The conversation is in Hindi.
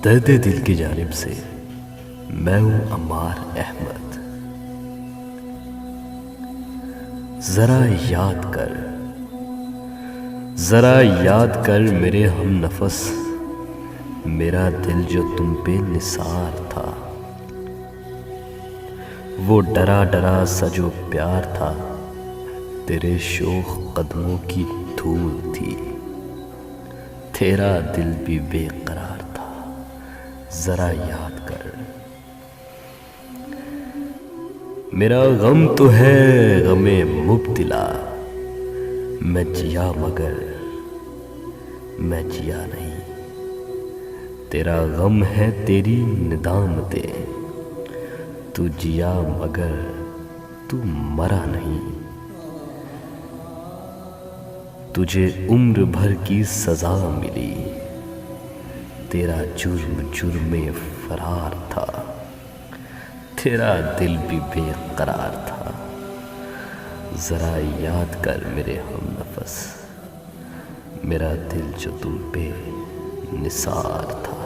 दर्द दिल की जानिब से मैं हूं अम्मार अहमद। जरा याद कर, जरा याद कर मेरे हम नफस, मेरा दिल जो तुम पे निसार था। वो डरा डरा सा जो प्यार था, तेरे शोख कदमों की धूल थी। तेरा दिल भी बेकरार था, जरा याद कर। मेरा गम तो है गमे मुब्तिला, मैं जिया मगर मैं जिया नहीं। तेरा गम है तेरी निदामते, तू जिया मगर तू मरा नहीं। तुझे उम्र भर की सजा मिली, तेरा जुर्म जुर्मे फरार था। तेरा दिल भी बेकरार था, जरा याद कर मेरे हम नफस, मेरा दिल जो तुम पे निसार था।